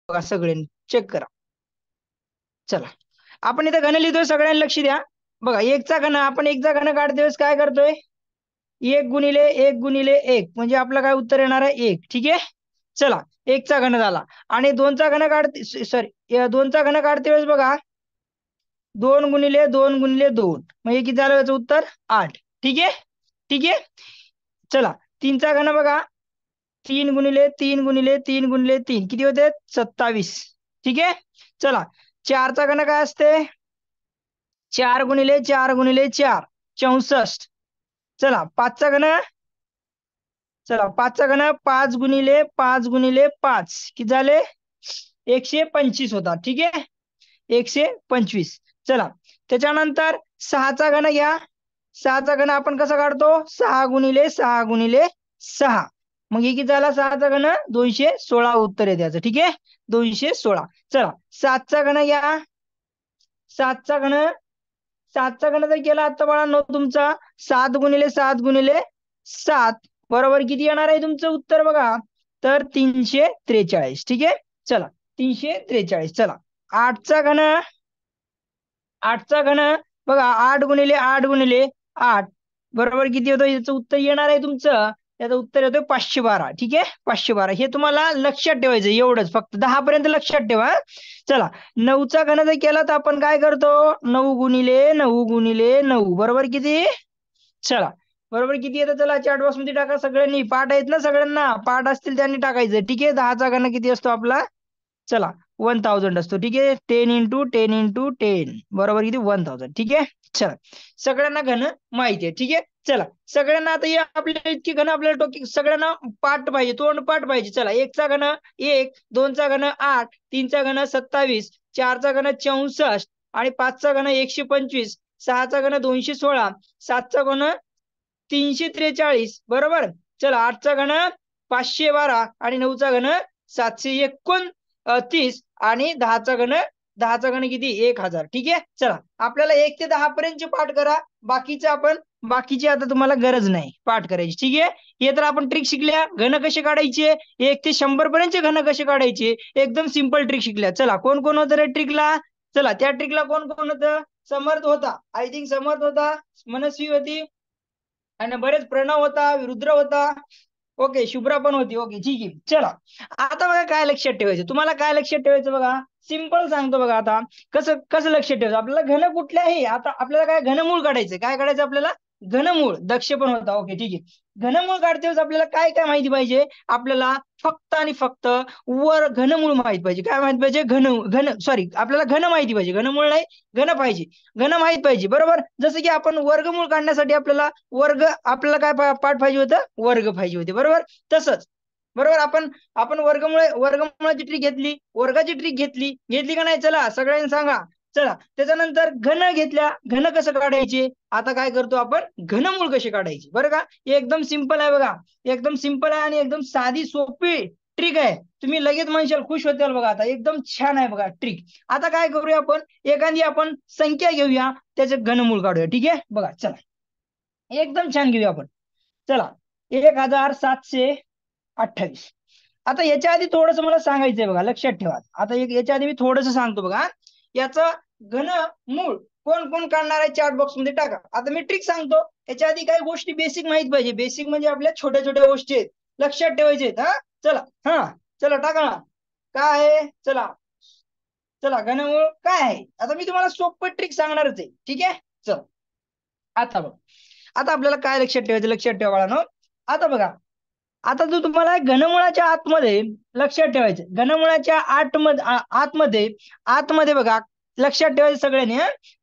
बघा सगळ्यांनी चेक करा. चला आपण इथे घन लिहितोय, सगळ्यांनी लक्ष द्या. बघा एकचा घन, आपण एकचा घन काढते वेळेस काय करतोय, 1 × 1 × 1 म्हणजे आपलं काय उत्तर येणार आहे 1. ठीक आहे. चला एकचा घन झाला. आणि दोनचा घन काढते, सॉरी दोनचा घन काढते वेळेस बघा 2 × 2 × 2 म्हणजे किती झालं याचं उत्तर 8. ठीक आहे. ठीक आहे. चला तीनचा घन बघा 3 × 3 × 3 × 3 किती होते 27. ठीक आहे. चला चारचा घन काय असते 4 × 4 × 4 64. चला पाचचा घन, चला पाचचा घन 5 × 5 × 5 किती झाले 125 होता. ठीक आहे. 125. चला त्याच्यानंतर सहाचा घन घ्या. सहाचा घन आपण कसा काढतो 6 × 6 × 6 मग हे किती झाला 6चा घन 216 उत्तर आहे त्याचं. ठीक आहे. 216. चला सातचा घन घ्या. सातचा घन जर केला आता बाळांनो तुमचा 7 × 7 × 7 बरोबर किती येणार आहे तुमचं उत्तर बघा तर 343. ठीक आहे. चला 343. चला आठचा घन बघा 8 × 8 × 8 बरोबर किती होतं याचं उत्तर येणार आहे तुमचं, याचं उत्तर येतं 512. ठीक आहे. 512 हे तुम्हाला लक्षात ठेवायचं, एवढंच फक्त 10 पर्यंत लक्षात ठेवा. चला नऊचा घन जर केला तर आपण काय करतो 9 × 9 × 9 बरोबर किती, चला बरोबर किती येतं चला चॅट बॉक्स मध्ये टाका सगळ्यांनी. पाठ आहेत ना सगळ्यांना, पाठ असतील त्यांनी टाकायचं. ठीक आहे. 10चा घन किती असतो आपला, चला 1000 असतो. ठीक आहे. 10 × 10 × 10 बरोबर किती 1000. ठीक आहे. चला सगळ्यांना घन माहिती आहे. ठीक आहे. चला सगळ्यांना आता या आपल्या इतकी घन आपल्याला सगळ्यांना पाठ पाहिजे, तोंड पाठ पाहिजे. चला एकचा घन 1, दोनचा घन 8, तीनचा घन 27, चारचा घन 64 आणि पाचचा घन 125, सहाचा घन 216, सातचा घन 343 बरोबर. चला आठचा घन 512 आणि नऊचा घन 729 आणि दहाचा घन किती 1000. ठीक आहे. चला आपल्याला 1 ते 10 पर्यंतचे पाठ करा, बाकीची आता तुम्हाला गरज नाही पाठ करायची. ठीक आहे. हे तर आपण ट्रिक शिकल्या घन कसे काढायचे, 1 ते 100 पर्यंतचे घन कसे काढायचे, एकदम सिंपल ट्रिक शिकल्या. चला कोण कोण होतं रे ट्रिकला, चला त्या ट्रिकला कोण कोण होतं, समर्थ होता, आय थिंक समर्थ होता, मनस्वी होती आणि बरेच प्रणव होता, रुद्र होता, ओके शुभ्रा पण होती. ओके ठीक आहे. चला आता बघा काय लक्षात ठेवायचं, तुम्हाला काय लक्षात ठेवायचं बघा, सिंपल सांगतो बघा. आता कसं कसं लक्षात ठेवायचं आपल्याला, घन कुठल्याही आता आपल्याला काय घनमूळ काढायचं, काय काढायचं आपल्याला घनमूळ. दक्ष पण होता. ओके ठीक आहे. घनमूळ काढते वेळेस आपल्याला काय काय माहिती पाहिजे, आपल्याला फक्त आणि फक्त वर घनमूळ माहिती पाहिजे. काय माहिती पाहिजे, आपल्याला घन माहिती पाहिजे, घनमूळ नाही घन पाहिजे, घन माहित पाहिजे बरोबर. जसं की आपण वर्गमूळ काढण्यासाठी आपल्याला आपल्याला काय पाठ पाहिजे होतं, वर्ग पाहिजे होते बरोबर. तसंच बरोबर आपण वर्गमूळाची ट्रिक घेतली, वर्गाची ट्रिक घेतली का नाही, चला सगळ्यांनी सांगा. चला त्याच्यानंतर घन घेतल्या, घन कसं काढायचे, आता काय करतो आपण घनमूळ कशी काढायची बरं का. एकदम सिंपल आहे बघा, एकदम सिंपल आहे आणि एकदम साधी सोपी ट्रिक आहे. तुम्ही लगेच म्हणशाल, खुश होताल बघा. आता एकदम छान आहे बघा ट्रिक. आता काय करूया आपण, एखादी आपण संख्या घेऊया, त्याचे घनमूळ काढूया. ठीक आहे. बघा चला एकदम छान घेऊया आपण. चला 1728. आता याच्या आधी थोडस मला सांगायचंय बघा, लक्षात ठेवा. आता याच्या आधी मी थोडस सांगतो बघा, याचं घनमूळ कोण कोण काढणार आहे चॅट बॉक्स मध्ये टाका. आता मी ट्रिक सांगतो, याच्या आधी काही गोष्टी बेसिक माहित पाहिजे. बेसिक म्हणजे आपल्या छोट्या छोट्या गोष्टी आहेत, लक्षात ठेवायचे. चला टाका ना काय आहे, चला घनमूळ काय आहे. आता मी तुम्हाला सोपं ट्रिक सांगणारच आहे. ठीक आहे. चल आता बघ, आता आपल्याला काय लक्षात ठेवायचं, लक्षात ठेवा बाळांनो. आता बघा, आता जो तुम्हाला घनमुळाच्या आतमध्ये लक्षात ठेवायचं, घनमुळाच्या आतमध्ये बघा लक्षात ठेवायचं सगळ्यांनी.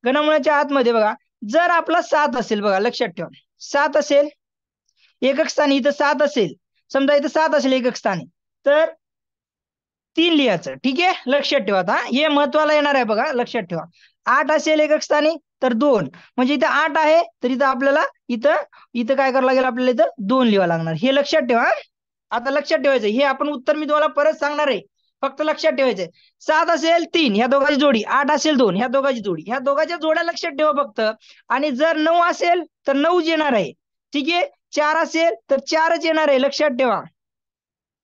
घनमुळाच्या आतमध्ये बघा, जर आपला 7 असेल बघा, लक्षात ठेवा 7 असेल एकक स्थानी, इथं 7 असेल समजा, इथं 7 असेल एकक स्थानी, तर 3 लिहायचं. ठीक आहे. लक्षात ठेवा. आता हे महत्वाला येणार आहे बघा, लक्षात ठेवा. 8 असेल एकक स्थानी तर 2, म्हणजे इथं 8 आहे तर इथं आपल्याला इथं काय करावं लागेल, आपल्याला इथं 2 लिहावं लागणार. हे लक्षात ठेवा. आता लक्षात ठेवायचं, हे आपण उत्तर मी तुम्हाला परत सांगणार आहे, फक्त लक्षात ठेवायचंय. 7 असेल 3 ह्या दोघांची जोडी, 8 असेल 2 ह्या दोघांची जोडी, ह्या दोघांच्या जोड्या लक्षात ठेवा फक्त. आणि जर 9 असेल तर 9 येणार आहे. ठीक आहे. 4 असेल तर 4च येणार आहे, लक्षात ठेवा.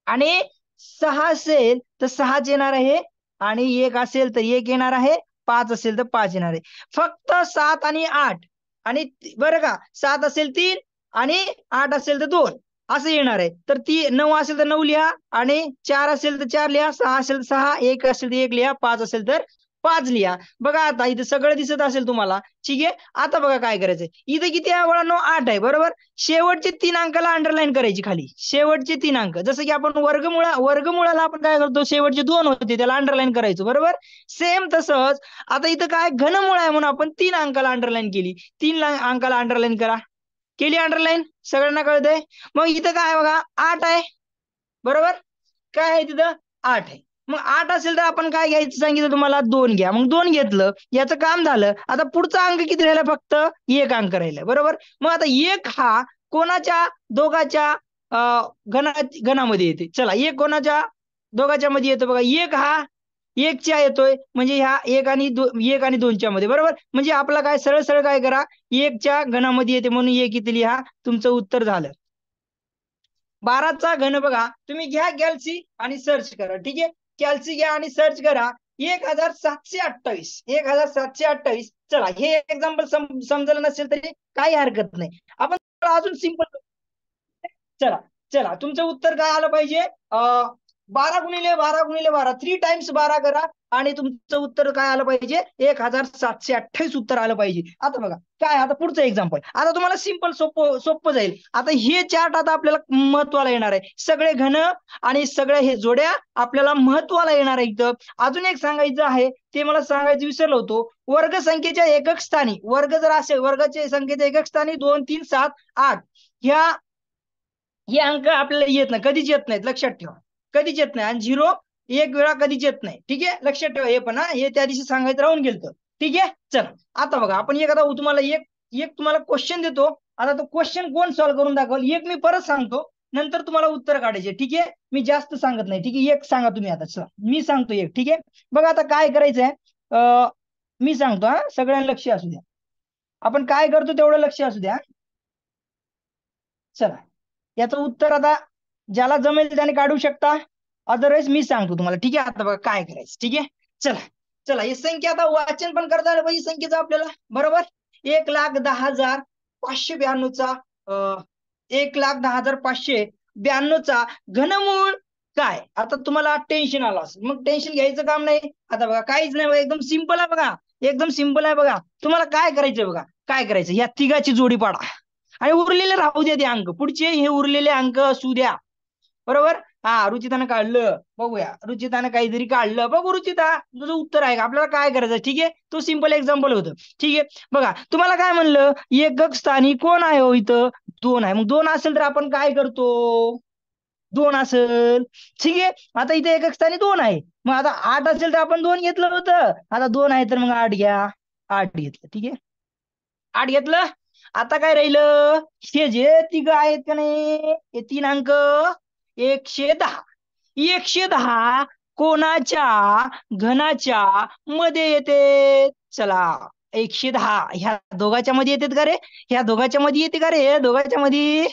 आणि 6 असेल तर 6च येणार आहे, आणि 1 असेल तर 1 येणार आहे, 5 असेल तर 5 येणार आहे. फक्त 7 आणि 8 आणि बरं का, 7 असेल 3 आणि 8 असेल तर 2 असं येणार आहे. तर 9 असेल तर 9 लिहा, आणि 4 असेल तर 4 लिहा, 6 असेल तर 6, 1 असेल तर 1 लिहा, 5 असेल तर 5 लिहा. बघा आता इथं सगळं दिसत असेल तुम्हाला. ठीक आहे, आता बघा काय करायचंय. इथं किती आहे मुलांनो? 8 आहे, बरोबर. शेवटचे 3 अंकाला अंडरलाईन करायची खाली, शेवटचे 3 अंक. जसं की आपण वर्गमुळाला आपण काय करतो, शेवटचे 2 होते त्याला अंडरलाईन करायचो, बरोबर. सेम तसंच आता इथं काय घनमुळ आहे म्हणून आपण 3 अंकाला अंडरलाईन केली. 3 अंकाला अंडरलाईन करा. केली अंडरलाईन, सगळ्यांना कळतंय. मग इथं काय बघा, 8 आहे, बरोबर. काय आहे तिथं? 8 आहे. मग 8 असेल तर आपण काय घ्यायचं सांगितलं तुम्हाला? 2 घ्या. मग 2 घेतलं, याचं काम झालं. आता पुढचा अंक किती राहिला? फक्त 1 अंक राहिला, बरोबर. मग आता 1 हा कोणाच्या दोघाच्या घनामध्ये येते? चला, 1 कोणाच्या दोघाच्या मध्ये येतो बघा. 1 हा 1च्या येतोय, म्हणजे ह्या 1 आणि 2च्या मध्ये, बरोबर. म्हणजे आपला काय सरळ सरळ काय करा, 1च्या घनामध्ये येते म्हणून 1 इथे लिहा. तुमचं उत्तर झालं. 12चा घन बघा, तुम्ही घ्या कॅल्सी आणि सर्च करा. ठीक आहे, कॅल्सी घ्या आणि सर्च करा. 1728, 1728. चला, हे एक्झाम्पल समजलं नसेल तरी काही हरकत नाही. आपण अजून सिंपल. चला चला, तुमचं उत्तर काय आलं पाहिजे? 12 × 12 × 12, 3 टाइम्स 12 करा, आणि तुमचं उत्तर काय आलं पाहिजे? 1728 उत्तर आलं पाहिजे. आता बघा काय, आता पुढचं एक्झाम्पल. आता तुम्हाला सिंपल सोपं जाईल. आता हे चार्ट आता आपल्याला महत्वाला येणार आहे. सगळे घन आणि सगळ्या हे जोड्या आपल्याला महत्वाला येणार आहे. इथं अजून एक सांगायचं आहे, ते मला सांगायचं विसरलो होतो. वर्ग संख्येच्या एकक स्थानी, वर्ग जर असेल, वर्गाच्या संख्येच्या एकक स्थानी 2, 3, 7, 8 हे अंक आपल्याला येत नाही, कधीच येत नाहीत, लक्षात ठेवा. कधीच येत नाही. आणि 0 एक वेळा कधीच येत नाही. ठीक आहे, लक्षात ठेवा. हे पण हे त्या दिवशी सांगायचं राहून गेलं. ठीक आहे, चला आता बघा, आपण एखादा तुम्हाला एक तुम्हाला क्वेश्चन देतो. आता तो क्वेश्चन कोण सॉल्व्ह करून दाखवल, एक मी परत सांगतो, नंतर तुम्हाला उत्तर काढायचे. ठीक आहे, मी जास्त सांगत नाही. ठीक आहे, एक सांगा तुम्ही. आता चला मी सांगतो एक. ठीक आहे, बघा आता काय करायचंय, मी सांगतो. सगळ्यांना लक्ष असू द्या. आपण काय करतो तेवढं लक्ष असू द्या. चला, याचं उत्तर आता ज्याला जमेल त्याने काढू शकता, अदरवाईज मी सांगतो तुम्हाला. ठीक आहे, आता बघा काय करायचं. ठीक आहे, चला चला, ही संख्या आता वाचन पण करता आलं पाहिजे संख्येचं आपल्याला, बरोबर. 1,10,592चा 1,10,592चा घनमूळ काय? आता तुम्हाला टेन्शन आलं असेल, मग टेन्शन घ्यायचं काम नाही. आता बघा काहीच नाही बघा, एकदम सिंपल आहे बघा, एकदम सिंपल आहे बघा. तुम्हाला काय करायचं बघा, काय करायचं, या तिघाची जोडी पाडा आणि उरलेले राहू द्या ते अंक, पुढचे हे उरलेले अंक असू द्या, बरोबर. रुचितानं काढलं, बघूया. रुचितानं काहीतरी काढलं, बघू रुचिता तुझं उत्तर आहे का? आपल्याला काय करायचं? ठीक आहे, तो सिंपल एक्झाम्पल होतं. ठीक आहे, बघा तुम्हाला काय म्हणलं, एकक स्थानी कोण आहे हो? इथं 2 आहे. मग 2 असेल तर आपण काय करतो? 2 असेल. ठीक आहे, आता इथे एकक स्थानी 2 आहे. मग आता 8 असेल तर आपण 2 घेतलं होतं. आता 2 आहे तर मग 8 घ्या, 8 घेतलं. ठीक आहे, 8 घेतलं. आता काय राहिलं, हे जे तिघ आहेत का नाही, हे 3 अंक, 110. 110 कोणाच्या घनाच्या मध्ये येते? चला, 110 ह्या दोघांच्या मध्ये येतात का रे? ह्या दोघांच्या मध्ये येते का रे? हे दोघांच्या मध्ये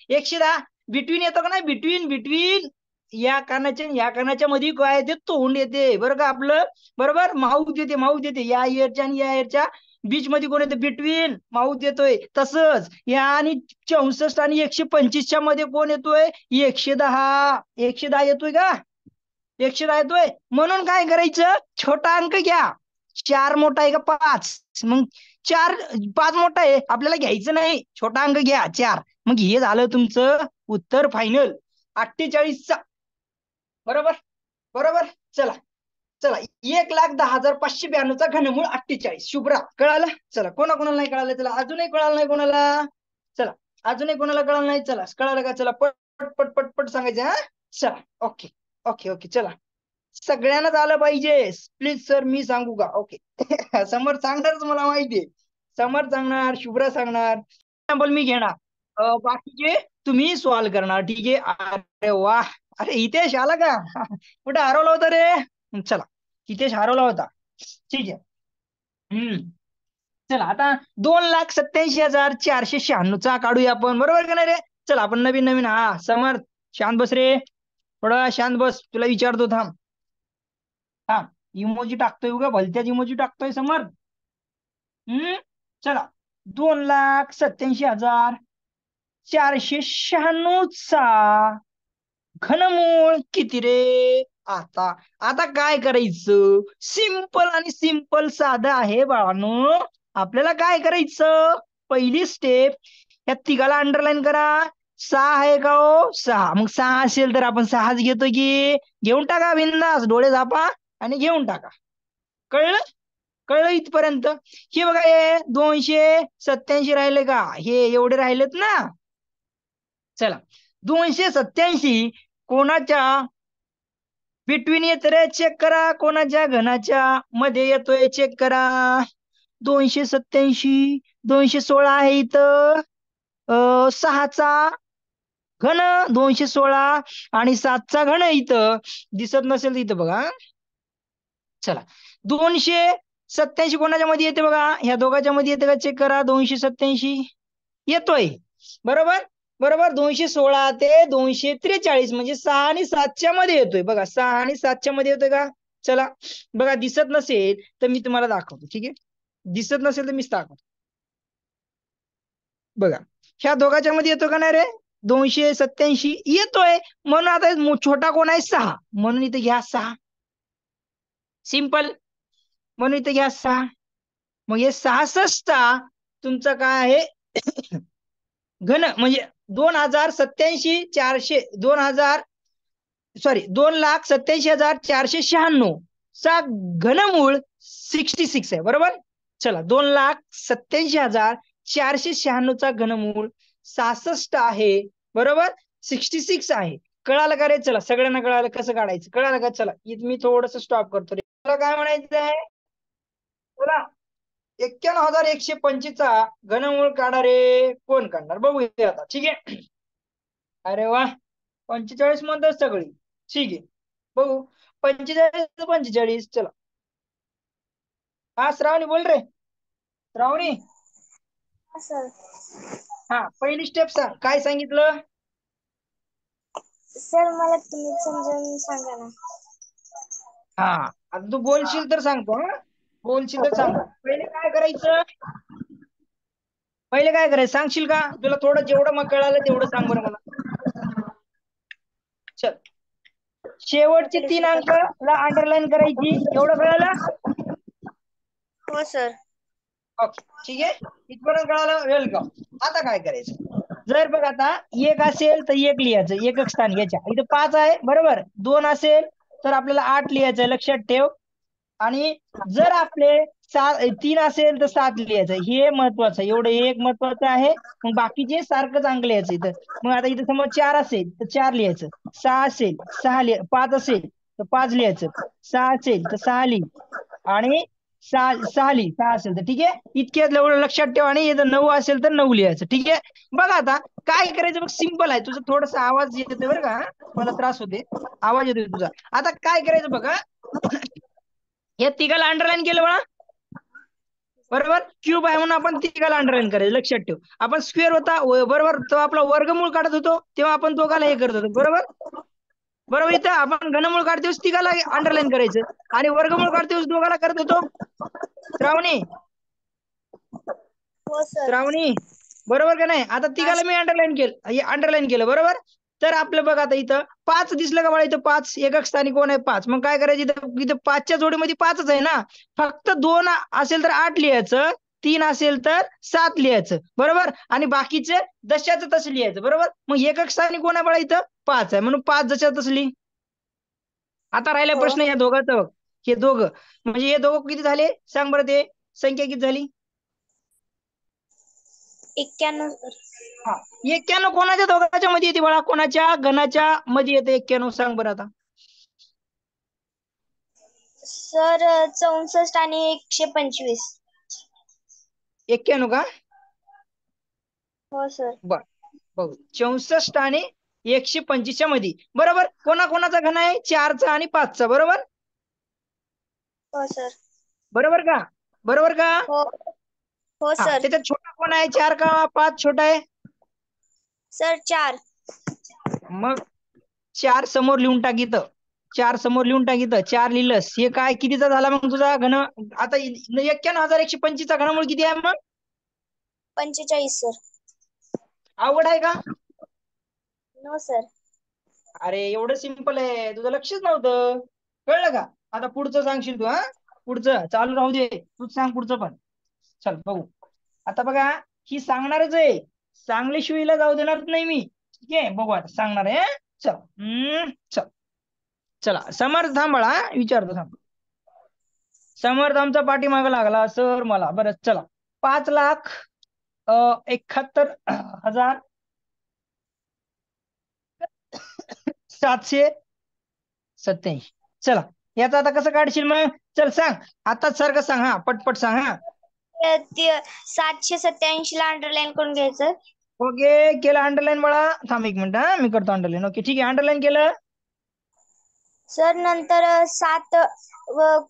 110 बिटवीन येतो का नाही? बिटवीन या कानाच्या मध्ये काय येते? तोंड येते, बरं का आपलं, बरोबर. माऊथ येते या इयरच्या आणि या इयरच्या बीच मध्ये कोण येते? बिटवीन माऊथ येतोय. तसंच या आणि 64 आणि 125च्या मध्ये कोण येतोय? 110 येतोय का? 110 येतोय. म्हणून काय करायचं, छोटा अंक घ्या. 4 मोठा आहे का 5? मग 5 मोठा आहे, आपल्याला घ्यायचं नाही, छोटा अंक घ्या 4. मग हे झालं तुमचं उत्तर फायनल 48चा, बरोबर. बरोबर, चला चला, 1,10,592चा घनमूळ 48. शुभ्रा कळालं? चला, कोणाला नाही कळालं? चला, अजूनही कळालं नाही कोणाला? चला, अजूनही कोणाला कळालं नाही? चला, कळालं का? चला, पट पट पट पट सांगायचं. चला, ओके ओके ओके. चला, सगळ्यांनाच आलं पाहिजे. प्लीज सर मी सांगू का? ओके. समर सांगणारच, मला माहितीये. समर सांगणार, शुभ्रा सांगणार, एक्झाम्पल मी घेणार, बाकीचे तुम्ही सॉल्व्ह करणार. ठीक आहे, अरे वा, अरे हितेश आला का? कुठे हरवला होता रे? चला, हितेश हरवला होता. ठीक आहे. चला, आता 2,87,496चा काढूया आपण, बरोबर का नाही रे? चला, आपण नवीन समर शांत बस रे. थोडा शांत बस, तुला विचारतो, थांब थांब. इमोजी टाकतोय उगा, भलत्याच इमोजी टाकतोय समोर. चला, 2,87,496चा घनमूळ किती रे? आता आता काय करायचं? सिंपल आणि सिंपल साधं आहे बाळांनो. आपल्याला काय करायचं? पहिली स्टेप, या तिघाला अंडरलाईन करा. 6 आहे का हो? 6. मग 6 असेल तर आपण 6च घेतो की. घेऊन टाका बिंदास, डोळे झापा आणि घेऊन टाका. कळलं? कळलं इथपर्यंत? हे बघा, हे 287 राहिले का? हे एवढे राहिलेत ना. चला, 287 कोणाच्या बिटवीन येत रे? चेक करा. कोणाच्या घनाच्या मध्ये येतोय? चेक करा. 287, 216 आहे इथं. 6चा घन 216 आणि 7चा घन इथं दिसत नसेल इथं बघा. चला, 287 कोणाच्या मध्ये येते बघा? ह्या दोघांच्या मध्ये येते का? चेक करा. 287 येतोय, बरोबर. बरोबर, 216 ते 243 म्हणजे 6 आणि 7च्या मध्ये येतोय बघा. 6 आणि 7च्या मध्ये येतोय का? चला बघा, दिसत नसेल तर मी तुम्हाला दाखवतो. ठीक आहे, दिसत नसेल तर मीच दाखवतो. बघा, ह्या दोघांच्या मध्ये येतो का नाही रे? 287 येतोय. म्हणून आता छोटा कोण आहे? 6. म्हणून इथे घ्या 6. सिंपल. म्हणून इथे घ्या 6. मग हे 66 तुमचं काय आहे? घन म्हणजे 2,87,496 चा घनमूळ 66 आहे, बरोबर. चला, 2,87,496 चा घनमूळ 66 आहे, बरोबर. 66 आहे. कळालं का रे? चला, सगळ्यांना कळालं कसं काढायचं? कळालं का? चला, इथं मी थोडस स्टॉप करतो रे. तुला काय म्हणायचं आहे? तुला 91,125 चा घनमूळ काढा रे. कोण काढणार बघूया आता. ठीक आहे. अरे वा, 45 म्हणतात सगळी. ठीक आहे, बघू. 45, चला. हा, श्रावणी बोल रे. श्रावणी, सर हा, पहिली स्टेप सांग. काय सांगितलं? सर मला तुम्ही समजावून सांगा ना. हा, आता तू बोलशील तर सांगतो. हा, बोलशील तर सांगतो. पहिले काय करायचं? पहिले काय करायचं सांगशील का? तुला थोडं जेवढं मग कळालं तेवढं सांग बरं मला. चल, शेवटची 3 अंक ला अंडरलाईन करायची. एवढं कळालं? हो सर. ओके, ठीक आहे. इथपर्यंत कळालं? वेलकम. आता काय करायचं? जर बघ आता 1 असेल तर 1 लिहायचं एकक स्थान घ्यायच्या. इथं 5 आहे, बरोबर. 2 असेल तर आपल्याला 8 लिहायचं, लक्षात ठेव. आणि जर आपले 3 असेल तर 7 लिहायचं. हे महत्वाचं आहे. एवढं एक महत्वाचं आहे. मग बाकीचे सारखंच अंक लिहायचं इथं. मग आता इथं समज 4 असेल तर 4 लिहायचं. 6 असेल 6 5 असेल तर 5 लिहायचं. 6 असेल तर 6 लिही. आणि 6 लिही. 6 असेल तर, ठीक आहे. इतक्यात एवढं लक्षात ठेवा. आणि इथं 9 असेल तर 9 लिहायचं. ठीक आहे. बघा आता काय करायचं बघ, सिंपल आहे. तुझा थोडासा आवाज येतोय बरं का, मला त्रास होते, आवाज येतोय तुझा. आता काय करायचं बघा, या तिघाला अंडरलाईन केलं बघा, बरोबर. क्यूब आहे म्हणून आपण तिघाला अंडरलाईन करायचं. लक्षात ठेव, आपण स्क्वेअर होता, बरोबर, तो आपला वर्गमूळ काढत होतो तेव्हा आपण दोघाला हे करत होतो, बरोबर. बरोबर, इथं आपण घनमूळ काढतेस तिघाला अंडरलाईन करायचं आणि वर्गमूळ काढतेस दोघाला करत होतो. श्रावणी, हो सर. श्रावणी, बरोबर का नाही? आता तिघाला मी अंडरलाईन केलं, बरोबर. तर आपलं बघा आता इथं 5 दिसलं का मला? इथं 5 एकक स्थानी कोण आहे? 5. मग काय करायचं? इथं 5च्या जोडीमध्ये 5च आहे ना. फक्त 2 असेल तर 8 लिहायचं, 3 असेल तर 7 लिहायचं, बरोबर. आणि बाकीचे जशाचं तसं लिहायचं, बरोबर. मग एकक स्थानी कोण आहे बघा? इथं 5 आहे म्हणून 5 जशाचं तसं लिही. आता राहिला हो. प्रश्न या दोघांचा. हे दोघं म्हणजे हे दोघं किती झाले सांग बरं? ते संख्या किती झाली? 91 सर. हा, 91 कोणाच्या दोघांच्या मध्ये येते बाळा? कोणाच्या घनाच्या मध्ये येते 91? सांग बरं आता. सर 64 आणि 125. 91 का? हो सर. बर, बघू. 64 आणि 125च्या मध्ये, बरोबर. कोणाचा घन आहे? 4चा आणि 5चा, बरोबर. हो सर. बरोबर का? बरोबर का? हो. हो हा, सर. त्याच्यात छोटा कोण आहे? 4 का 5 छोटा आहे? सर 4. मग 4 समोर लिहून टाक इथं. 4 समोर लिहून टाक इथं. 4 लिहिलंस. हे काय कितीचा झाला मग तुझा घन? आता 91,125 चा घनमूळ किती आहे मग? 45 सर. अवघड आहे का? No sir. अरे एवढं सिंपल आहे, तुझं लक्षच नव्हतं. कळलं का? आता पुढचं सांगशील तू. हा, पुढचं चालू राहू दे, तूच सांग पुढचं पण. चल बघू. आता बघा, ही सांगणारच आहे, सांगल्याशिवाय जाऊ देणार नाही मी. ठीक आहे, बघू आता सांगणार आहे. चल. चल. चला समर्थ थांबळा, विचारतो थांब. समर्थ आमचा पाठीमागं लागला सर मला. बरं चला. 5,71,787. चला, याचं आता कसं काढशील मग? चल सांग आता, सारखं सांग. हा, पटपट सांग. हा, 787 ला अंडरलाईन करून घ्यायचं. ओके केलं अंडरलाईन बाळा. थांब एक मिनिट, हा मी करतो अंडरलाईन. ओके ठीक आहे, अंडरलाईन केलं. सर नंतर 7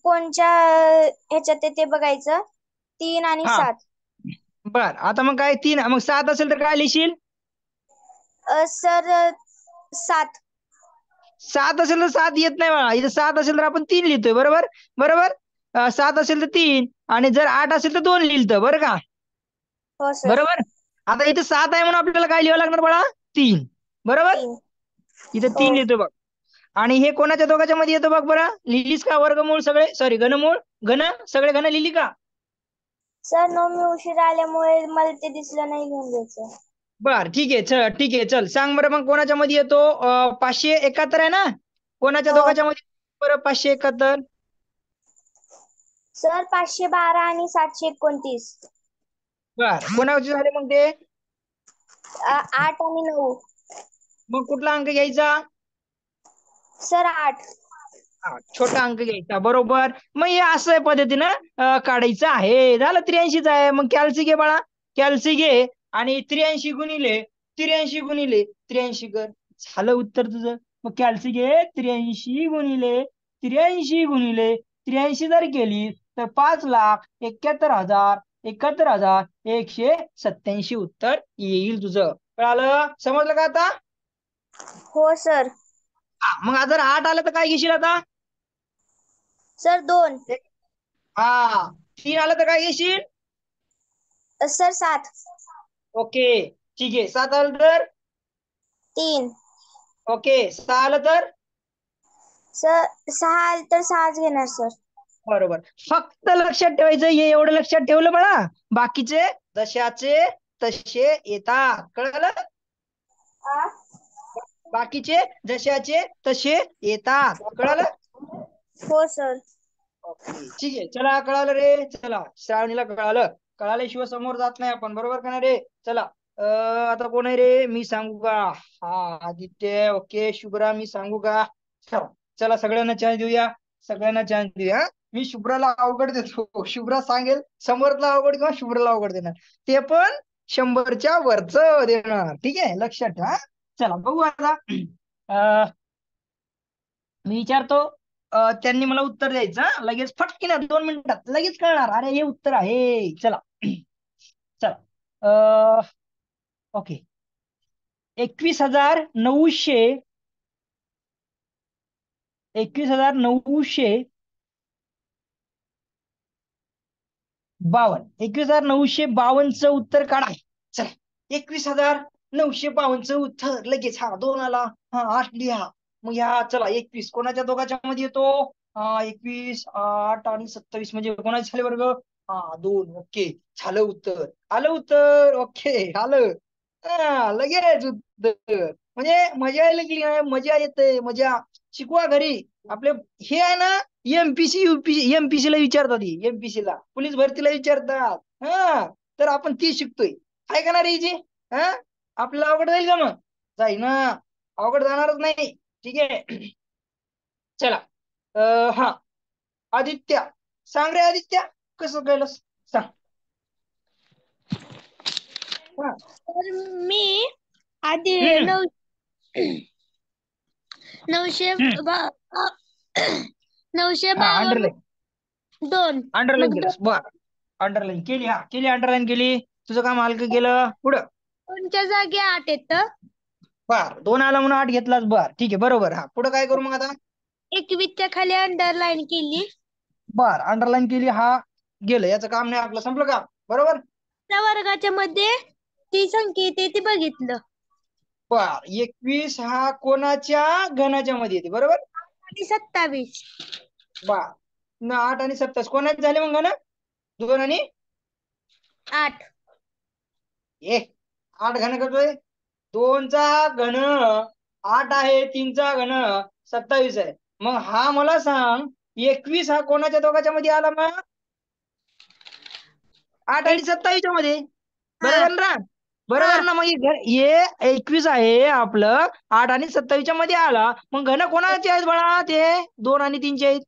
कोणच्या ह्याच्यात ते बघायचं. 3 आणि हा 7. बर, आता मग काय 3, मग 7 असेल तर काय लिहिशील? सर 7. 7 असेल तर 7 येत नाही बाळा, इथं 7 असेल तर आपण 3 लिहितोय. बरोबर बरोबर. 7 असेल तर 3, आणि जर 8 असेल तर 2 लिहिलं. बरं का? हो सर. बरोबर. आता इथं 7 आहे म्हणून आपल्याला काय लिहावं लागणार बाळा? 3. बरोबर. 3. इथं हो 3 लिहितो बघ. आणि हे कोणाच्या दोघांच्या मध्ये येतो बघ बरं. लिहिलीस का वर्गमूळ सगळे? सॉरी, घनमूळ. घन सगळे घन लिहिली का? सर नो, मी उशीर आल्यामुळे मला ते दिसलं नाही, घेऊन घ्यायचं. बर ठीक आहे, चल ठीक आहे. चल सांग बरं मग कोणाच्या मध्ये येतो? 571 आहे ना? कोणाच्या हो दोघांच्या मध्ये बरं 571? सर 512 आणि 729. बर, कोणाचे झाले मग ते? 8 आणि 9. मग कुठला अंक घ्यायचा? सर 8. हा, छोटा अंक घ्यायचा. बरोबर. मग हे असं पद्धतीनं काढायचं आहे. झालं, 83च आहे. मग कॅल्सी घे बाळा, कॅल्सी घे. आणि 83 गुणिले 83 गुणिले 83 कर. झालं उत्तर तुझं. मग कॅल्सी घे, 83 गुणिले 83 गुणिले 83 जर केली तर 5,71,71,187 उत्तर येईल तुझं. कळालं? समजलं का आता? हो सर. मग जर 8 आलं तर काय घेशील आता? सर 2. हा, 3 आलं तर काय घेशील? सर 7. ओके ठीक आहे. 7 आलं तर? 3. ओके. 6 आलं तर? सर 6 आलं तर 6च घेणार सर. बरोबर. फक्त लक्षात ठेवायचं, हे एवढं लक्षात ठेवलं बाळा, बाकीचे जशाचे तसे येतात. कळलं? बाकीचे जशाचे तसे येतात. कळलं? हो सर. ओके ठीक आहे. चला, कळालं रे. चला, श्रावणीला कळालं. कळाल्याशिवाय समोर जात नाही आपण. बरोबर का नाही रे? चला. आता कोण आहे रे? मी सांगू का? हा, आदित्य. ओके. शुभ्रा, मी सांगू का? चला चला, सगळ्यांना चान्स देऊया. सगळ्यांना चान्स देऊया. मी शुभ्राला अवघड देतो. शुभ्रा सांगेल, समोरला अवघड किंवा शुभ्राला अवघड देणार. ते पण 100च्या वरचं देणार. ठीक आहे, लक्षात ठेवा. चला बघू आता. मी विचारतो, त्यांनी मला उत्तर द्यायचं. लगेच फटकीन 2 मिनिटात लगेच कळणार. अरे हे उत्तर आहे. चला. चला. ओके. 21,900 21,952 21,952चं उत्तर काढा. चला, 21,952चं उत्तर लगेच. हा, 2 आला. हा, 8 लिहा. मग ह्या चला 21 कोणाच्या दोघांच्या मध्ये येतो? 21, 8 आणि 27 म्हणजे कोणाचे झाले वर्ग? हा, 2. ओके, झालं उत्तर. आलं उत्तर. ओके, आलं. हा, लगेच उत्तर. म्हणजे मजा यायला लागली आहे, मजा येते, मजा. शिकवा घरी आपले. हे आहे ना, एमपीसी युपीसी, एमपीसी ला विचारतात, एमपीसी ला पोलीस भरतीला विचारतात. हा, तर आपण ती शिकतोय. आहे का ना रे जी? हा, आपल्याला अवघड जाईल का? मग जाईल ना, अवघड जाणारच नाही. ठीक आहे. चला. हा, आदित्य सांग रे. आदित्य, कसं केलंस सांग. हा. तर मी आधी हम्म. 952 अंडरलाईन 2. अंडरलाईन मग केलंस. बर, अंडरलाईन केली. हा, केली, अंडरलाईन केली. तुझं काम हलकं केलं. पुढं. 2च्या जागी 8 येतं. बर 2 आला म्हणून 8 घेतलास. बर ठीक आहे, बरोबर. हा पुढे काय करू मग आता? 21च्या खाली अंडरलाईन केली. बर अंडरलाईन केली. हा गेलं, याचं काम नाही आपलं, संपलं काम. बरोबर. त्या वर्गाच्या मध्ये ती संख्या येते ती बघितलं. बर 21 हा कोणाच्या घनाच्या मध्ये येते? बरोबर. आणि 27. बर 8 आणि 27 कोणाचे झाले मग घन? 2 आणि 8. 8 घन करतोय. 2 चा घन 8 आहे, 3 चा घन 27 आहे. मग हा मला सांग 21 हा कोणाच्या दोघांच्या मध्ये आला मग? 8 आणि 27 मध्ये. बरोबर ना? बरोबर ना? मग हे 21 आहे आपलं 8 आणि 27 मध्ये आला. मग घन कोणाचे आहेत बाळा? ते 2 आणि 3 चे आहेत.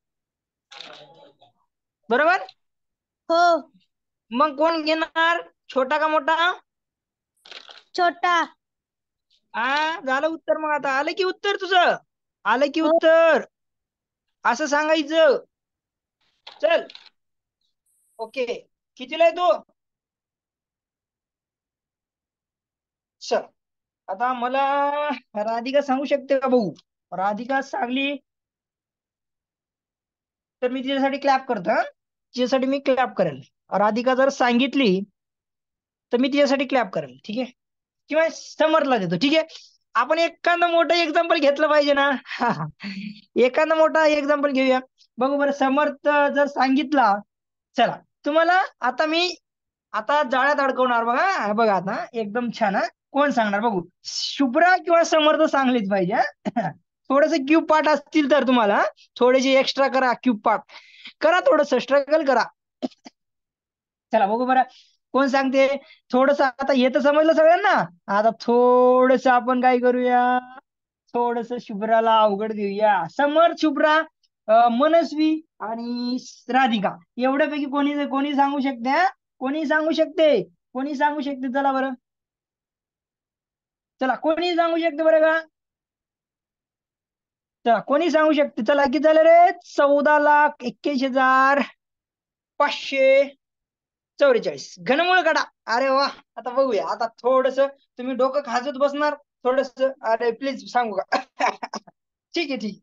बरोबर. हो. मग कोण घेणार, छोटा का मोठा? छोटा. झालं उत्तर. मग आता आलं की उत्तर तुझं? आलं की हो. उत्तर? असं सांगायचं. चल ओके. कितीला आहे तू? चल आता मला राधिका सांगू शकते का भाऊ? राधिका सांगली तर मी तिच्यासाठी क्लॅप करतो. तिच्यासाठी मी क्लॅप करेल. राधिका जर सांगितली तर मी तिच्यासाठी क्लॅप करेल. ठीक आहे, किंवा समर्थला देतो. ठीक आहे, आपण एखादं मोठं एक्झाम्पल घेतलं पाहिजे ना. एखादा मोठा एक्झाम्पल घेऊया. बघू बरं, समर्थ जर सांगितला. चला तुम्हाला आता मी जाळ्यात अडकवणार बघा. बघा आता एकदम छान. कोण सांगणार बघू? शुभ्रा किंवा समर्थ सांगलीच पाहिजे. थोडस क्यूब पाठ असतील तर तुम्हाला थोडेसे एक्स्ट्रा करा. क्यूब पाठ करा, थोडस स्ट्रगल करा. चला बघू बरं कोण सांगते. थोडस आता येतं समजलं सगळ्यांना. आता थोडस आपण काय करूया, थोडस शुभ्राला अवघड देऊया. समर्थ, शुभ्रा, मनस्वी आणि राधिका एवढ्यापैकी कोणी कोणी सांगू शकते? कोणी सांगू शकते? कोणी सांगू शकते? चला बरं, चला कोणी सांगू शकते बरं का? चला कोणी सांगू शकते? चला किती झालं रे? 14,81,544 घनमूळ काढा. अरे वा. आता बघूया. आता थोडस तुम्ही डोकं खाजत बसणार थोडस. अरे प्लीज सांगू का? ठीक आहे, ठीक.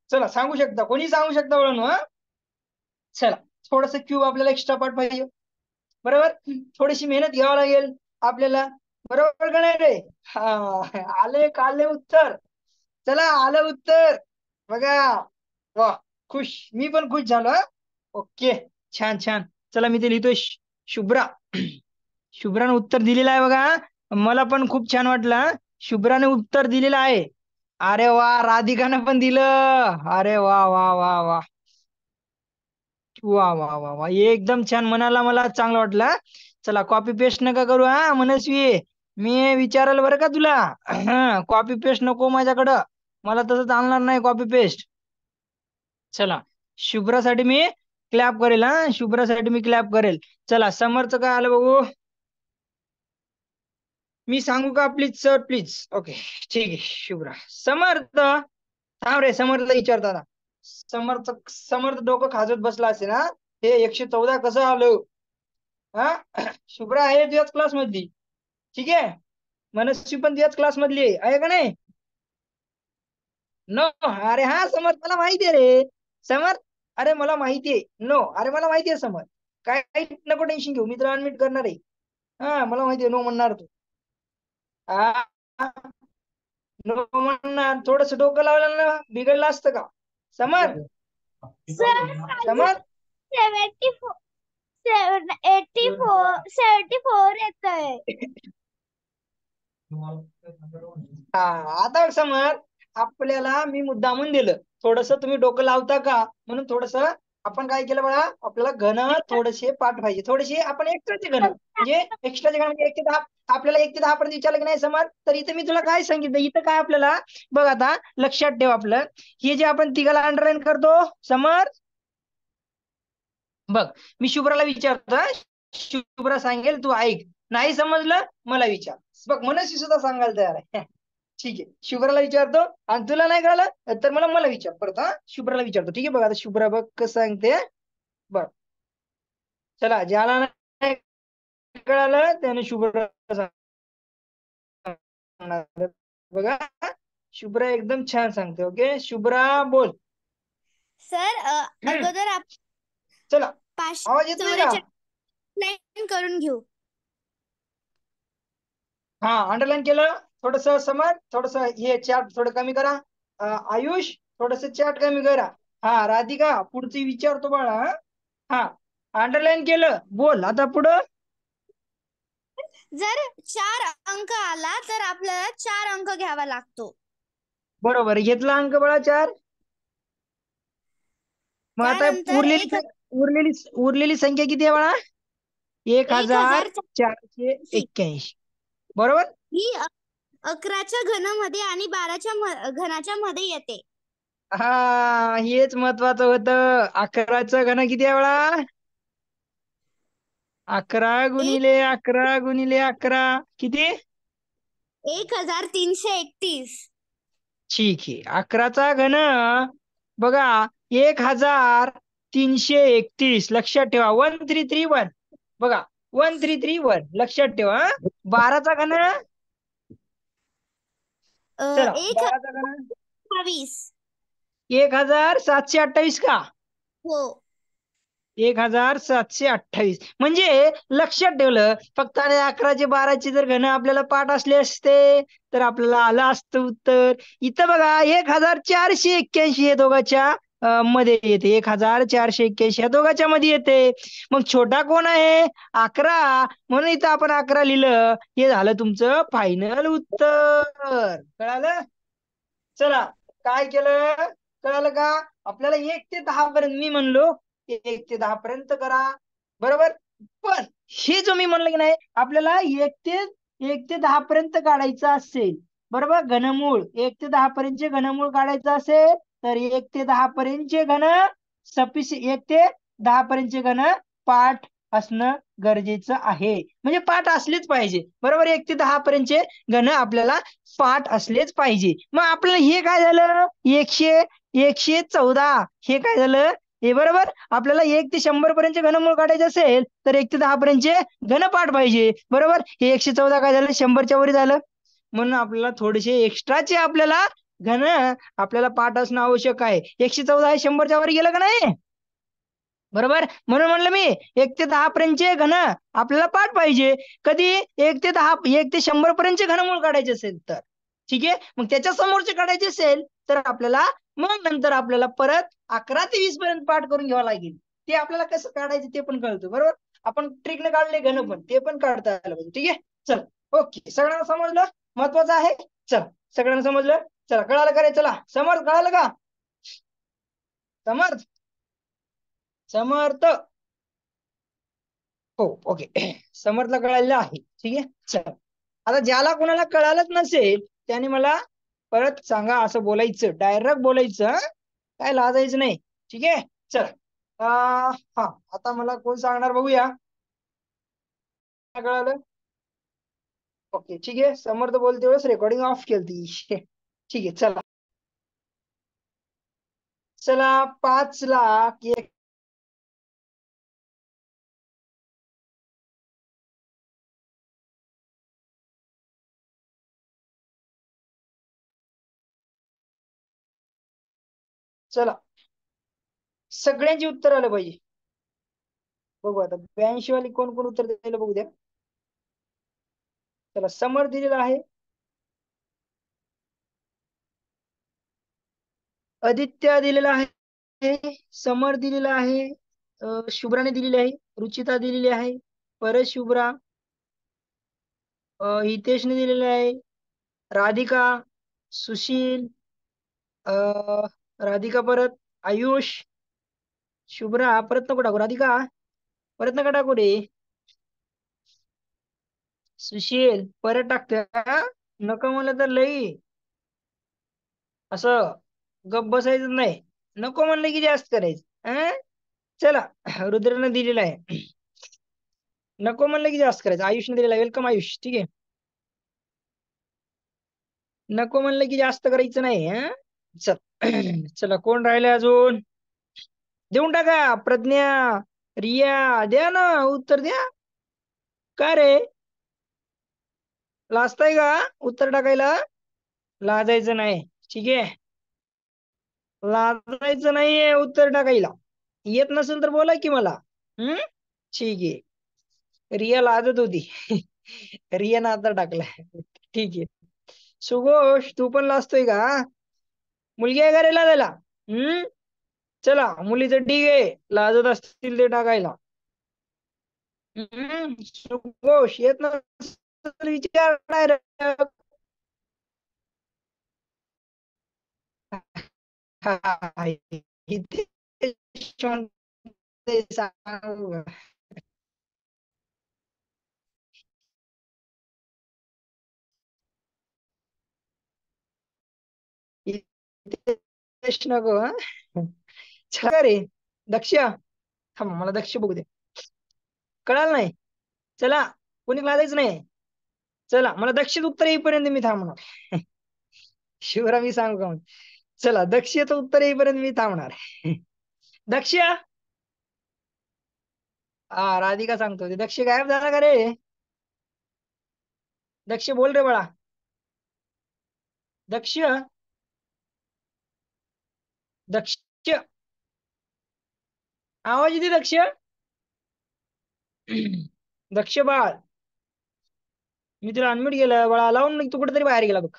चला सांगू शकता, कोणी सांगू शकता वळून. चला थोडस क्यूब आपल्याला एक्स्ट्रा पार्ट पाहिजे. बरोबर, थोडीशी मेहनत घ्यावी लागेल आपल्याला. बरोबर का नाही रे? आले उत्तर. चला आलं उत्तर बघा. वा, खुश. मी पण खुश झालो. ओके, छान छान. चला मी ते लिहितोय. शुभ्रा. शुभ्राने उत्तर दिलेलं आहे बघा. मला पण खूप छान वाटलं. शुभ्राने उत्तर दिलेलं आहे. अरे वा, राधिकाने पण दिलं. अरे वा वा वा वा वा वा वा वा, एकदम छान. मनाला मला चांगलं वाटलं. चला कॉपी पेस्ट नका करू मनस्वी. मी विचारल बरं का तुला. कॉपी पेस्ट नको माझ्याकडं. मला तसं चालणार नाही कॉपी पेस्ट. चला शुभ्रासाठी मी क्लॅप करेल. शुभ्रासाठी मी क्लॅप करेल. चला समर्थ काय आलं बघू. मी सांगू का? Please sir, please. ओके ठीक आहे. शुभ्रा. समर्थ थांब रे, समर्थला विचारतो आता. समर्थ डोकं खाजत बसला असेल ना. हे 114 कसं आलं? शुभ्रा आहे तुझ्याच क्लास मधली. ठीक आहे, मनस्वी पण तुझ्याच क्लास मधली आहे का नाही? नो. अरे हा समर्थ, मला माहिती आहे रे. समर्थ, अरे मला माहिती आहे. नो, अरे मला माहिती आहे समर्थ. काय नको टेन्शन घेऊ, मी तुला अनमिट करणार आहे. मला माहिती आहे नो म्हणणार तू. नो म्हणणार. थोडस डोकं लावलं ना बिघडलं असतं का समर्थ? समर्थ 74 येत आहे. आता समज आपल्याला मी मुद्दामून दिलं थोडस, तुम्ही डोकं लावता का म्हणून थोडस आपण काय केलं बघा. आपल्याला घन थोडेसे पाठ पाहिजे. थोडेसे आपण एक्स्ट्राचे घन म्हणजे एक्स्ट्राचे घन म्हणजे 1 ते 10. आपल्याला 1 ते 10 पर्यंत विचारलं की नाही समज, तर इथं मी तुला काय सांगितलं. इथं काय आपल्याला बघ आता लक्षात ठेव. आपलं हे जे आपण तिघाला अंडरलाईन करतो समज. बघ मी शुभ्राला विचारतो. शुभ्रा सांगेल तू ऐक. नाही समजलं मला विचार. बघ मनस्वी सुद्धा सांगायला तयार आहे. ठीक आहे, शुभ्राला विचारतो. आणि तुला नाही कळलं तर मला विचार परत. शुभ्राला विचारतो. ठीक आहे, बघ आता शुभ्रा बघ कसं सांगते. बघ चला, ज्याला नाही कळालं त्याने शुभ्रा सांगणार. बघा, शुभ्रा एकदम छान सांगते. ओके, शुभ्रा बोल. सर हम्म, अगोदर आपण चला, आवाज येतोय का? 544 करून घेऊ. हा, अंडरलाईन केलं. थोडस समज, थोडस हे चॅट थोडं कमी करा. आयुष, थोडस चॅट कमी करा. हा, राधिका पुढची विचारतो बाळा. हा, अंडरलाईन केलं, बोल आता पुढं. जर 4 अंक आला तर आपल्याला 4 अंक घ्यावा लागतो. बरोबर, घेतला अंक बाळा 4. मग आता त्यानंतर उरलेली संख्या किती आहे बाळा? 1480. 1481. बरोबर. ही 11च्या घनामध्ये आणि 12च्या घनाच्या मध्ये येते. हा, हेच महत्वाचं होतं. 11चं घन किती आहे बाळा? 11 गुणिले 11 किती? 1331. ठीक आहे. 11चा घन बघा, 1331. लक्षात ठेवा, 1331. बघा, 1331 लक्षात ठेवा. 12चा घन, चला, 12चा घन 1028. 1728 का? हो. 1728. म्हणजे लक्षात ठेवलं फक्त. आणि 11चे 12चे जर घन आपल्याला पाठ असले असते तर आपल्याला आलं असतं उत्तर. इथं बघा, 1481 हे दोघांच्या मध्ये येते. 1481 या दोघांच्या मध्ये येते. मग छोटा कोण आहे? 11. म्हणून इथं आपण 11 लिहिलं. हे झालं तुमचं फायनल उत्तर. कळालं? चला, काय केलं कळालं का? आपल्याला 1 ते 10 पर्यंत मी म्हणलो 1 ते 10 पर्यंत करा. बरोबर. पण हे जो मी म्हणलं की नाही, आपल्याला 1 ते 10 पर्यंत काढायचं असेल, बरोबर, घनमूळ 1 ते 10 पर्यंतचे घनमूळ काढायचं असेल तर 1 ते 10 पर्यंतचे घन 1 ते 10 पर्यंतचे घन पाठ असणं गरजेचं आहे. म्हणजे पाठ असलेच पाहिजे. बरोबर, 1 ते 10 पर्यंतचे घन आपल्याला पाठ असलेच पाहिजे. मग आपल्याला हे काय झालं? 114. हे काय झालं? हे बरोबर. आपल्याला 1 ते 100 पर्यंतचे घनमूळ काढायचे असेल तर 1 ते 10 पर्यंतचे घनपाठ पाहिजे. बरोबर. हे 114 काय झालं? 100च्या वर झालं. म्हणून आपल्याला थोडेसे एक्स्ट्राचे आपल्याला घन आपल्याला पाठ असणं आवश्यक आहे. 114 हे 100च्या वर गेलं का नाही? बरोबर. म्हणून म्हणलं मी 1 ते 10 पर्यंतचे घन आपल्याला पाठ पाहिजे. कधी? 1 ते 10, 1 ते 100 पर्यंतचे घनमूळ काढायचे असेल तर. ठीक आहे. मग त्याच्या समोरचे काढायचे असेल तर आपल्याला मग नंतर आपल्याला परत 11 ते 20 पर्यंत पाठ करून घ्यावं लागेल. ते आपल्याला कसं काढायचं ते पण कळतं. बरोबर. आपण ट्रिकने काढले घन, पण ते पण काढता आलं पाहिजे. ठीक आहे. चल, ओके, सगळ्यांना समजलं? महत्वाचं आहे. चल, सगळ्यांना समजलं? चला, कळालं का रे? चला, समर्थ कळालं का? समर्थ, समर्थ. हो, ओके. समर्थला कळालेलं आहे. ठीक आहे. चल, आता ज्याला कोणाला कळालंच नसेल त्याने मला परत सांगा. असं बोलायचं, डायरेक्ट बोलायचं, हं? काय लाजायचं नाही. ठीक आहे. चल, हा, आता मला कोण सांगणार बघूया. काय कळालं? ओके, ठीक आहे. समर्थ बोलते वेळेस रेकॉर्डिंग ऑफ केली. ठीक आहे. चला, चला, 5,01,000. चला, सगळ्यांची उत्तर आलं पाहिजे. बघू आता 82 वाली कोण कोण उत्तर द्यायला बघू द्या. चला, समर्थ दिलेला आहे, आदित्य दिलेला आहे, समर दिलेला आहे, शुभ्राने दिलेली आहे, रुचिता दिलेली आहे, परत शुभ्रा, हितेशने दिलेले आहे, राधिका, सुशील, राधिका, परत आयुष, शुभ्रा, परत नको टाकू राधिका, परत नका टाकू रे, सुशील, परत टाकतोय हा? नको म्हणलं तर लई असं गप बसायचं नाही. नको म्हणलं की जास्त करायचं. चला, रुद्रने दिलेला आहे. नको म्हणलं की जास्त करायचं. आयुषने दिलेला आहे. वेलकम आयुष. ठीक आहे. नको म्हणलं की जास्त करायचं नाही. चल, चला, कोण राहिले अजून? देऊन टाका. प्रज्ञा, रिया, द्या ना उत्तर द्या. का रे? लाजताय का उत्तर टाकायला? लाजायचं नाही, ठीक आहे. लाजायचं नाहीये उत्तर टाकायला. येत नसेल तर बोला की मला. हम्म, ठीक आहे. रिया लाजत होती. रियानं आता टाकलाय. ठीक आहे. सुघोष तू पण लाजतोय का? मुलगी आहे का रे लाजायला? हम्म, चला मुलीचं ठीक आहे, लाजत असतील ते टाकायला. सुघोष येत नसेल विचार direct. हा, इथे सांगू का? इथे नको हा. चला रे दक्ष, थांब मला दक्ष बघू दे. कळालं नाही? चला, कोणी लाजायचं नाही. चला मला दक्षित उत्तर येईपर्यंत मी थांबणार. शिवराम मी सांगू का मग? चला दक्षिणेचं उत्तर येईपर्यंत मी थांबणार. दक्ष, हा राधिका सांगतो ते. दक्ष गायब झाला का रे? दक्ष बोल रे बाळा. दक्ष, दक्ष, आवाज येते दक्ष? दक्ष बाळ, मी तुला अनम्यूट केलं बाळा, लावून तू कुठेतरी बाहेर गेला बघ.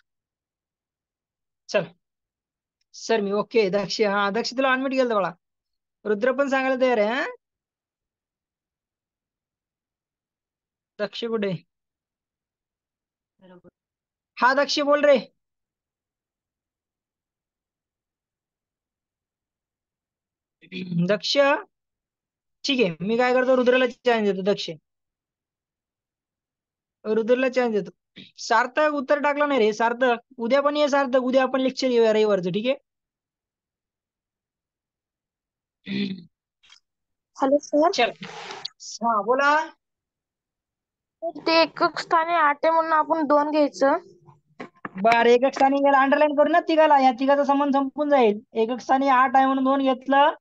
चल सर मी ओके. दक्ष, हा दक्ष तुला अनम्यूट केलं बाळा. रुद्र पण सांगायला तयार आहे. हा दक्ष कुठे? हा दक्ष बोल रे. दक्ष, ठीक आहे मी काय करतो, रुद्रला चॅलेंज देतो. दक्ष, रुद्रला चॅलेंज देतो. सार्थक उत्तर टाकला नाही रे. सार्थक उद्या पण ये. सार्थक उद्या आपण लेक्चर घेऊया रविवारचं, ठीक आहे? Hello sir. चल, हा बोला. ते एकक स्थानी 8 आहे म्हणून आपण 2 घ्यायचं. बरं, एकक स्थानी याला अंडरलाईन करू ना तिघाला, या तिघाचा संबंध संपून जाईल. एकक स्थानी 8 आहे म्हणून 2 घेतलं.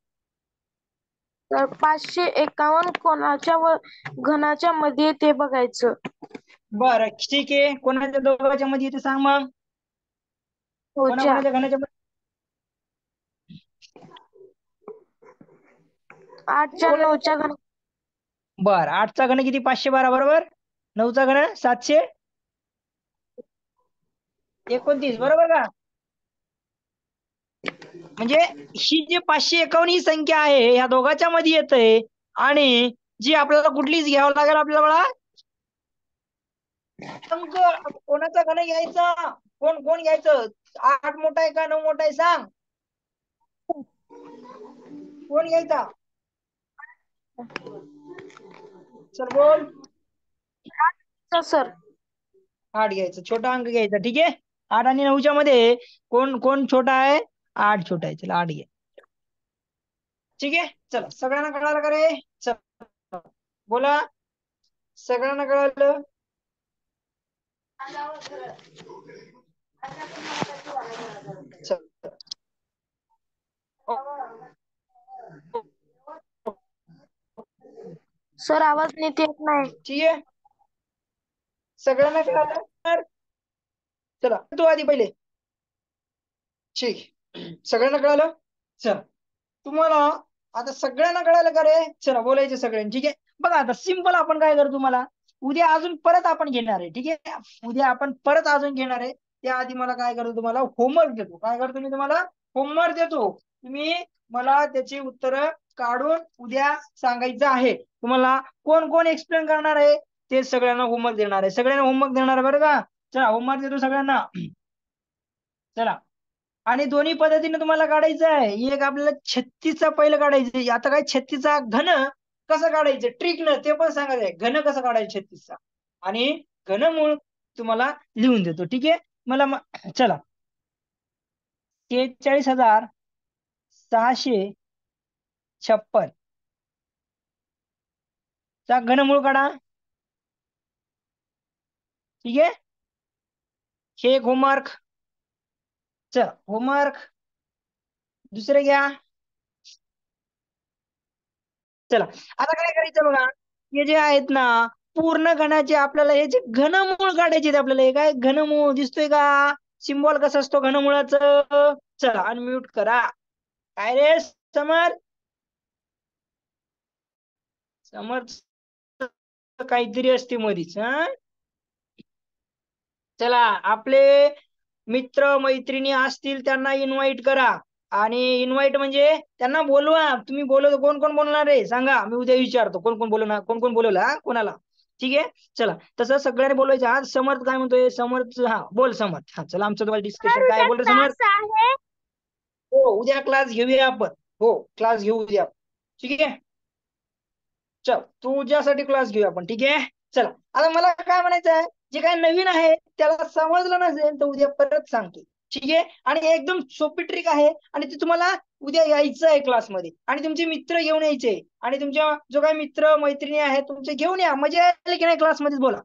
तर 551 कोणाच्या घनाच्या मध्ये ते बघायचं. बरं ठीक आहे, कोणाच्या दोघांच्या मध्ये येते सांग मग. च्या कोणाच्या घनाच्या मध्ये? 8च्या 9च्या घन. बर, 8चा घन किती? 512 बरोबर. 9चा घन 729 बरोबर का? म्हणजे ही जी 551 ही संख्या आहे ह्या दोघांच्या मध्ये येते. आणि जी आपल्याला कुठलीच घ्यावं लागेल आपल्याला अंक. कोणाचा घन घ्यायचा? कोण कोण घ्यायचं? 8 मोठा आहे का 9 मोठा आहे सांग? कोण घ्यायचा? सर बोल. सर 8 घ्यायचं, छोटा अंक घ्यायचा, ठीक आहे. 8 आणि 9च्या मध्ये कोण कोण छोटा आहे? 8 छोटा आहे. चला 8 घे, ठीक आहे. चला सगळ्यांना कळालं का रे? चला बोला, सगळ्यांना कळालं? चला. सर आवाज नीट येत नाही. ठीक आहे, सगळ्यांना कळालं? चला तू आधी पहिले. ठीक, सगळ्यांना कळालं? चला तुम्हाला आता सगळ्यांना कळालं का रे? चला बोलायचं सगळ्यांनी, ठीक आहे. बघा आता सिंपल आपण काय करू, तुम्हाला उद्या अजून परत आपण घेणार आहे, ठीक आहे. उद्या आपण परत अजून घेणार आहे. त्याआधी मला काय करतो, तुम्हाला होमवर्क देतो. काय करतो मी तुम्हाला? होमवर्क देतो. तुम्ही मला त्याची उत्तरं काढून उद्या सांगायचं आहे. तुम्हाला कोण कोण एक्सप्लेन करणार आहे ते सगळ्यांना होमवर्क देणार आहे. सगळ्यांना होमवर्क देणार आहे बरं का? चला होमवर्क देतो सगळ्यांना. चला, आणि दोन्ही पद्धतीने तुम्हाला काढायचं आहे. एक आपल्याला 36चा पहिलं काढायचं. आता काय 36चा घन कसं काढायचं ट्रिक न ते पण सांगायचंय. घन कसं काढायचं 36चा, आणि घनमूळ तुम्हाला लिहून देतो, ठीक आहे. मला चला 43,656 चा घनमूळ काढा, ठीक आहे. हे एक होमवर्क. चला होमवर्क दुसरे घ्या. चला आता काय करायचं बघा, हे जे आहेत ना पूर्ण घनाचे आपल्याला हे जे घनमूळ काढायचे आहेत आपल्याला. हे काय घनमूळ दिसतोय का? सिम्बॉल कसा असतो घनमुळाचं? चला अनम्यूट करा. काय रे समर? समर काहीतरी असते मधीच. हा, चला आपले मित्र मैत्रिणी असतील त्यांना इन्व्हाइट करा. आणि इन्व्हाइट म्हणजे त्यांना बोलवा. तुम्ही बोलव, कोण कोण बोलणार आहे सांगा, मी उद्या विचारतो कोण कोण बोलवणार, कोण कोण बोलवलं हा कोणाला. ठीक आहे, चला तसं सगळ्यांनी बोलवायचं. आज समर्थ काय म्हणतोय? समर्थ, हा बोल समर्थ. हा चला आमचं तुम्हाला डिस्कशन सर काय उद्या बोल रे समर्थ? क्लास आहे. हो उद्या क्लास घेऊया आपण. हो क्लास घेऊ उद्या. ठीक आहे, चल तुझ्यासाठी क्लास घेऊया आपण. ठीक आहे, चला आता मला काय म्हणायचं आहे, जे काय नवीन आहे त्याला समजलं नसेल तर उद्या परत सांगतो. ठीक आहे, आणि एकदम सोपी ट्रिक आहे आणि ती तुम्हाला उद्या यायचं आहे क्लासमध्ये. आणि तुमचे मित्र घेऊन यायचे. आणि तुमच्या जो काही मित्र मैत्रिणी आहेत तुमचे घेऊन या. मजा आली की नाही क्लासमध्ये बोला.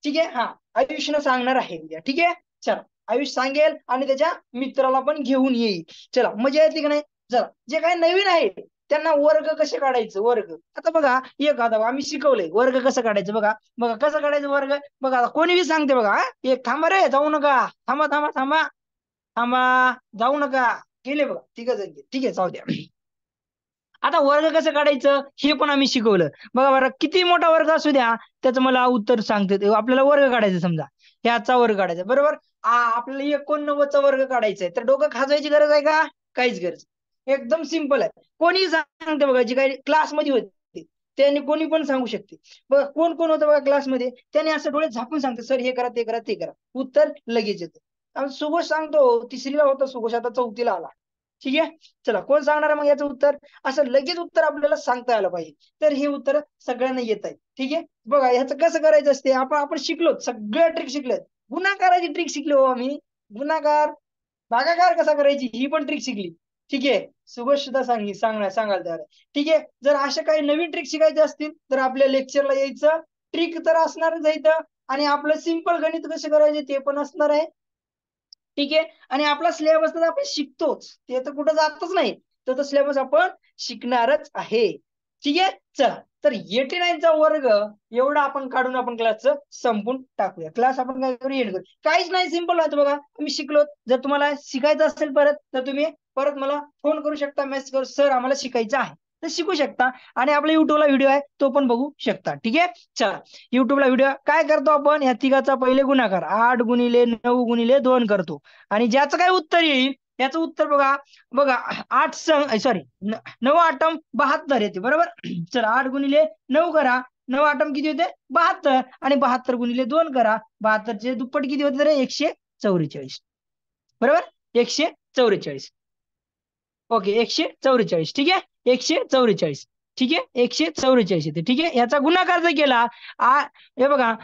ठीक आहे, हा आयुषनं सांगणार आहे उद्या. ठीक आहे, चला आयुष सांगेल आणि त्याच्या मित्राला पण घेऊन येईल. चला मजा येते की नाही? चला जे काही नवीन आहे त्यांना वर्ग कसे काढायचं, वर्ग आता बघा. एक आता आम्ही शिकवलंय वर्ग कसं काढायचं. बघा बघा कसं काढायचं वर्ग. बघा आता कोणी बी सांगते बघा. एक थांबा रे, जाऊ नका. थांबा थांबा थांबा थांबा, जाऊ नका. गेले बघा तिघ जण. ठीक आहे, जाऊ द्या. आता वर्ग कसं काढायचं हे पण आम्ही शिकवलं. बघा बरं, किती मोठा वर्ग असू द्या त्याचं मला उत्तर सांगते. आपल्याला वर्ग काढायचं, समजा ह्याचा वर्ग काढायचा बरोबर. आपल्याला 89चा वर्ग काढायचा आहे, तर डोकं खाजवायची गरज आहे का? काहीच गरज. एकदम सिंपल आहे. कोणी सांगते बघा, जे काही क्लासमध्ये होते त्यांनी कोणी पण सांगू शकते. बघा कोण कोण होतं बघा क्लासमध्ये, त्याने असं डोळे झाकून सांगते सर हे करा ते करा ते करा, उत्तर लगेच येतं. सुघोष सांगतो, तिसरीला होता सुघोष, आता चौथीला आला. ठीक आहे, चला कोण सांगणार आहे मग याचं उत्तर? असं लगेच उत्तर आपल्याला सांगता आलं पाहिजे. तर हे उत्तर सगळ्यांना येत आहे. ठीक आहे, बघा ह्याचं कसं करायचं असते. आपण शिकलो, सगळ्या ट्रिक शिकलोय. गुणाकाराची ट्रिक शिकलो आम्ही. गुणाकार, भागाकार कसा करायची ही पण ट्रिक शिकली. ठीक आहे, सुगोष सुद्धा सांगाल त्याला. ठीक आहे, जर अशा काही नवीन ट्रिक शिकायचे असतील तर आपल्या लेक्चरला यायचं. ट्रिक तर असणारच आहे इथं, आणि आपलं सिंपल गणित कसं करायचे ते पण असणार आहे. ठीक आहे, आणि आपला सिलेबस तर आपण शिकतोच, ते तर कुठं जातच नाही. तर सिलेबस आपण शिकणारच आहे. ठीक आहे, चला तर 89चा वर्ग एवढा आपण काढून आपण क्लासचं संपून टाकूया. क्लास आपण काय करू, एंड करू. काहीच नाही, सिंपल आहे बघा. तुम्ही शिकलो, जर तुम्हाला शिकायचं असेल परत तर तुम्ही परत मला फोन करू शकता, मेसेज करू, सर आम्हाला शिकायचं आहे, तर शिकू शकता. आणि आपल्या युट्यूबला व्हिडिओ आहे तो पण बघू शकता. ठीक आहे, चला युट्यूबला व्हिडिओ काय करतो आपण, या तिघाचा पहिले गुणाकार 8 गुणिले 9 गुणिले 2 करतो. आणि ज्याचं काय उत्तर येईल त्याचं उत्तर बघा. बघा 9 आठम 72 येते बरोबर. चला 8 गुणिले 9 करा, 9 आठम किती होते? 72. आणि 72 गुणिले 2 करा, 72चे दुप्पट किती होते? 144 बरोबर. 144. ओके 144. ठीक आहे, 144. ठीक आहे, 144 येते. ठीक आहे, याचा गुणाकार जर केला, हे बघा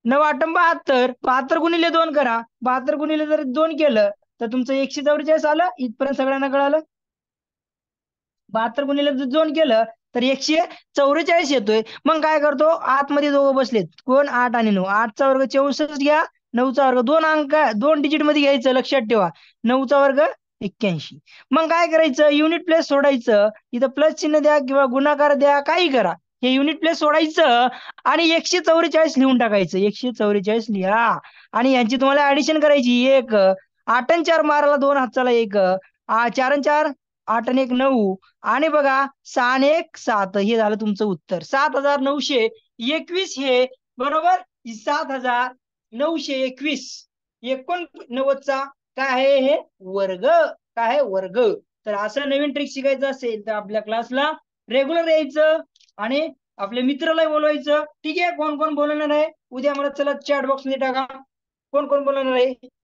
9 आठम 72, 72 गुणिले 2 करा, 72 गुणिले जर 2 केलं तर तुमचं 144 आलं. इथपर्यंत सगळ्यांना कळालं? 72 गुणिले 2 केलं तर 144 येतोय. मग काय करतो, आतमध्ये दोघं बसलेत, कोण? 8 आणि 9. 8चा वर्ग 64 घ्या, 9चा वर्ग 2 अंक 2 डिजिट मध्ये घ्यायचं, लक्षात ठेवा. 9चा वर्ग 81. मग काय करायचं, युनिट प्लेस सोडायचं. इथं प्लस चिन्ह द्या किंवा गुणाकार द्या, काही करा. हे युनिट प्लेस सोडायचं आणि 144 लिहून टाकायचं. 144 लिहा. आणि यांची तुम्हाला ऍडिशन करायची. 1 8 आणि 4 मारायला 2 हाताला 1, 4 आणि 4 8 आणि 1 9, आणि बघा 6 आणि 1 7. हे झालं तुमचं उत्तर 7921 हे बरोबर. 7921 89चा काय आहे हे वर्ग. काय आहे? वर्ग. तर असं नवीन ट्रिक शिकायचं असेल तर आपल्या क्लासला रेग्युलर यायचं आणि आपल्या मित्राला बोलवायचं. ठीक आहे, कोण कोण बोलवणार आहे उद्या मला चला चॅट बॉक्स मध्ये टाका, कोण कोण बोलवणार आहे.